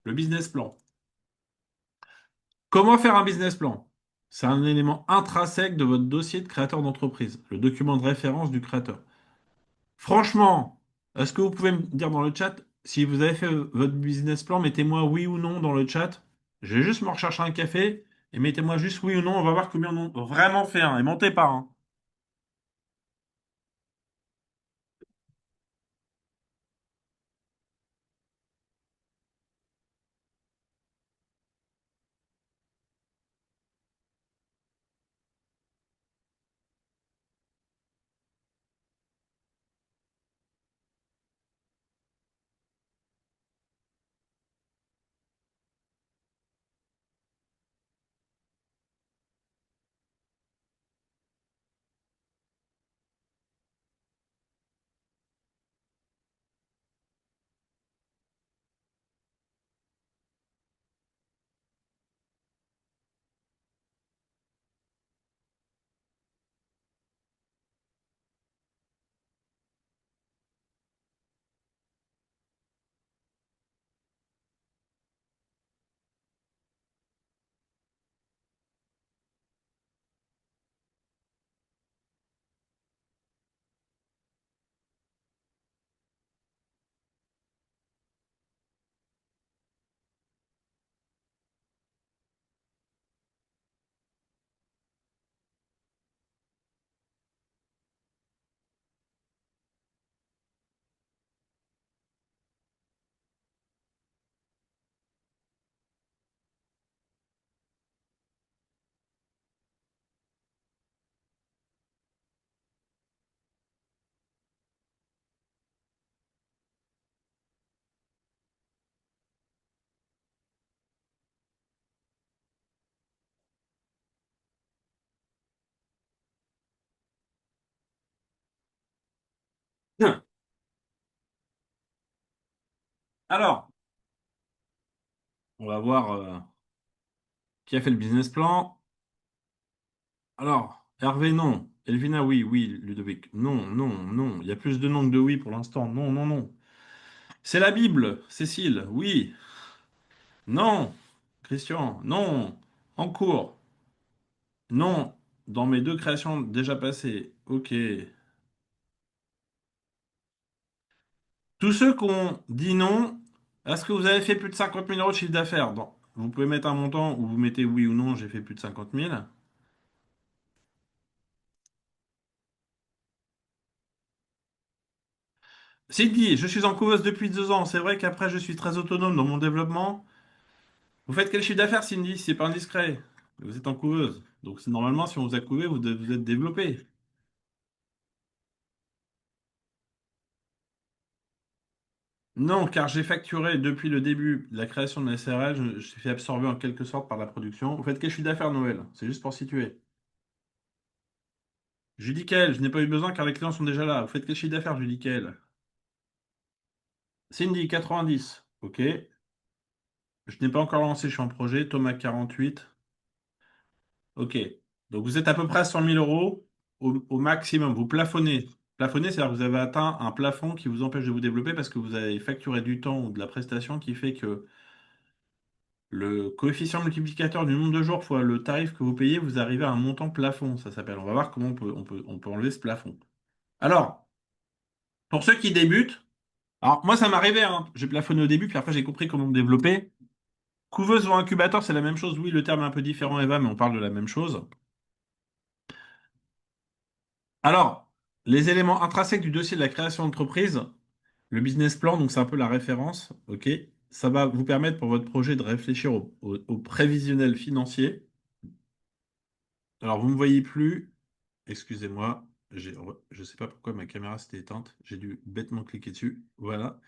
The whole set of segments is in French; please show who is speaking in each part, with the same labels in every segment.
Speaker 1: le business plan. Comment faire un business plan? C'est un élément intrinsèque de votre dossier de créateur d'entreprise, le document de référence du créateur. Franchement, est-ce que vous pouvez me dire dans le chat si vous avez fait votre business plan, mettez-moi oui ou non dans le chat. Je vais juste me rechercher un café et mettez-moi juste oui ou non. On va voir combien on a vraiment fait un. Et montez pas, hein. Bien. Alors, on va voir qui a fait le business plan. Alors, Hervé, non. Elvina, oui, oui. Ludovic, non, non, non. Il y a plus de non que de oui pour l'instant. Non, non, non. C'est la Bible. Cécile, oui. Non. Christian, non. En cours. Non. Dans mes deux créations déjà passées. Ok. Tous ceux qui ont dit non, est-ce que vous avez fait plus de 50 000 € de chiffre d'affaires? Bon, vous pouvez mettre un montant où vous mettez oui ou non, j'ai fait plus de 50 000. Cindy, je suis en couveuse depuis 2 ans. C'est vrai qu'après, je suis très autonome dans mon développement. Vous faites quel chiffre d'affaires, Cindy, si c'est pas indiscret? Vous êtes en couveuse. Donc, normalement, si on vous a couvé, vous êtes développé. Non, car j'ai facturé depuis le début de la création de la SRL, je suis fait absorber en quelque sorte par la production. Vous faites quel chiffre d'affaires, Noël? C'est juste pour situer. Judy Kael, je n'ai pas eu besoin car les clients sont déjà là. Vous faites quel chiffre d'affaires, Judy Kael? Cindy, 90. Ok. Je n'ai pas encore lancé, je suis en projet. Thomas, 48. Ok. Donc vous êtes à peu près à 100 000 € au maximum. Vous plafonnez. Plafonnez, c'est-à-dire que vous avez atteint un plafond qui vous empêche de vous développer parce que vous avez facturé du temps ou de la prestation qui fait que le coefficient multiplicateur du nombre de jours fois le tarif que vous payez, vous arrivez à un montant plafond, ça s'appelle. On va voir comment on peut enlever ce plafond. Alors, pour ceux qui débutent, alors moi ça m'arrivait, hein. J'ai plafonné au début, puis après j'ai compris comment me développer. Couveuse ou incubateur, c'est la même chose. Oui, le terme est un peu différent, Eva, mais on parle de la même chose. Alors, les éléments intrinsèques du dossier de la création d'entreprise, le business plan, donc c'est un peu la référence, ok? Ça va vous permettre pour votre projet de réfléchir au prévisionnel financier. Alors, vous ne me voyez plus, excusez-moi, je ne sais pas pourquoi ma caméra s'était éteinte, j'ai dû bêtement cliquer dessus. Voilà.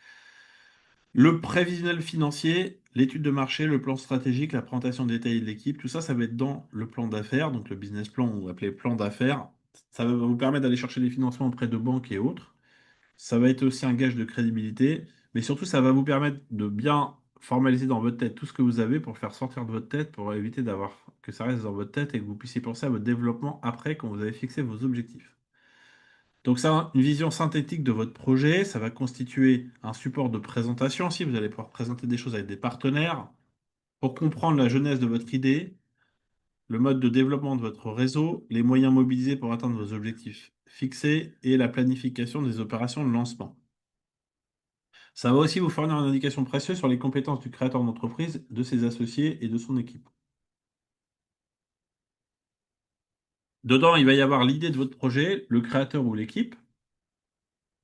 Speaker 1: Le prévisionnel financier, l'étude de marché, le plan stratégique, la présentation détaillée de l'équipe, tout ça, ça va être dans le plan d'affaires, donc le business plan ou appelé plan d'affaires. Ça va vous permettre d'aller chercher des financements auprès de banques et autres. Ça va être aussi un gage de crédibilité, mais surtout, ça va vous permettre de bien formaliser dans votre tête tout ce que vous avez pour le faire sortir de votre tête, pour éviter d'avoir que ça reste dans votre tête et que vous puissiez penser à votre développement après quand vous avez fixé vos objectifs. Donc ça, une vision synthétique de votre projet, ça va constituer un support de présentation aussi. Vous allez pouvoir présenter des choses avec des partenaires pour comprendre la genèse de votre idée, le mode de développement de votre réseau, les moyens mobilisés pour atteindre vos objectifs fixés et la planification des opérations de lancement. Ça va aussi vous fournir une indication précieuse sur les compétences du créateur d'entreprise, de ses associés et de son équipe. Dedans, il va y avoir l'idée de votre projet, le créateur ou l'équipe,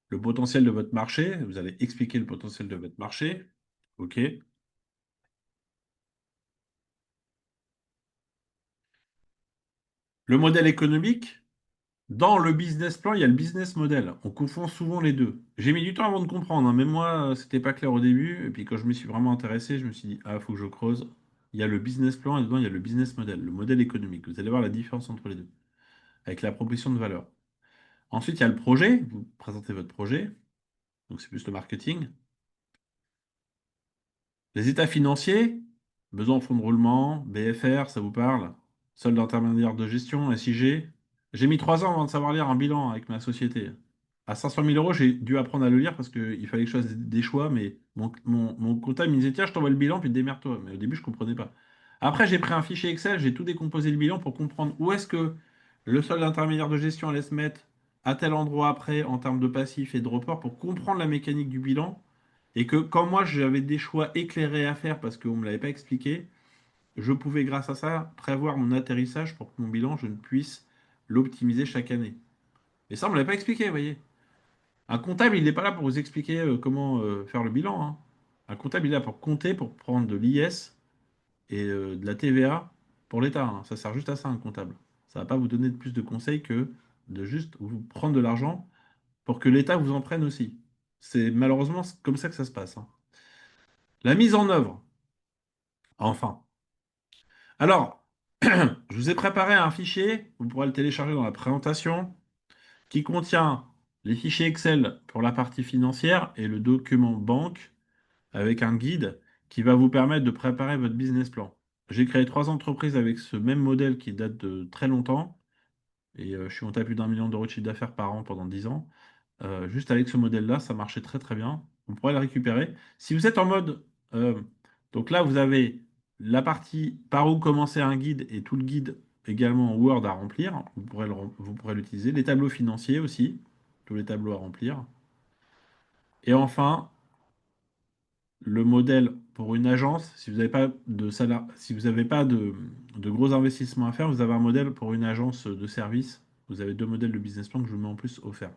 Speaker 1: le potentiel de votre marché. Vous allez expliquer le potentiel de votre marché. OK. Le modèle économique. Dans le business plan, il y a le business model. On confond souvent les deux. J'ai mis du temps avant de comprendre, hein. Même moi, c'était pas clair au début. Et puis quand je m'y suis vraiment intéressé, je me suis dit, ah, faut que je creuse. Il y a le business plan et dedans, il y a le business model, le modèle économique. Vous allez voir la différence entre les deux, avec la proposition de valeur. Ensuite, il y a le projet. Vous présentez votre projet. Donc, c'est plus le marketing. Les états financiers, besoin en fonds de roulement, BFR, ça vous parle? Solde intermédiaire de gestion, SIG. J'ai mis 3 ans avant de savoir lire un bilan avec ma société. À 500 000 euros, j'ai dû apprendre à le lire parce qu'il fallait que je fasse des choix, mais mon comptable me disait, tiens, je t'envoie le bilan, puis démerde-toi. Mais au début, je ne comprenais pas. Après, j'ai pris un fichier Excel, j'ai tout décomposé le bilan pour comprendre où est-ce que le solde intermédiaire de gestion allait se mettre à tel endroit après en termes de passif et de report pour comprendre la mécanique du bilan et que quand moi j'avais des choix éclairés à faire parce qu'on ne me l'avait pas expliqué, je pouvais grâce à ça prévoir mon atterrissage pour que mon bilan, je ne puisse l'optimiser chaque année. Et ça, on ne me l'avait pas expliqué, vous voyez. Un comptable, il n'est pas là pour vous expliquer comment faire le bilan, hein. Un comptable, il est là pour compter, pour prendre de l'IS et de la TVA pour l'État, hein. Ça sert juste à ça, un comptable. Ça ne va pas vous donner plus de conseils que de juste vous prendre de l'argent pour que l'État vous en prenne aussi. C'est malheureusement comme ça que ça se passe, hein. La mise en œuvre. Enfin. Alors, je vous ai préparé un fichier, vous pourrez le télécharger dans la présentation, qui contient les fichiers Excel pour la partie financière et le document banque avec un guide qui va vous permettre de préparer votre business plan. J'ai créé 3 entreprises avec ce même modèle qui date de très longtemps et je suis monté à plus d'1 million d'euros de chiffre d'affaires par an pendant 10 ans. Juste avec ce modèle-là, ça marchait très très bien. Vous pourrez le récupérer. Si vous êtes en mode... euh, donc là, vous avez la partie par où commencer un guide et tout le guide également en Word à remplir. Vous pourrez l'utiliser. Les tableaux financiers aussi, tous les tableaux à remplir. Et enfin, le modèle pour une agence, si vous n'avez pas de si vous n'avez pas de gros investissements à faire, vous avez un modèle pour une agence de service. Vous avez 2 modèles de business plan que je vous mets en plus offert.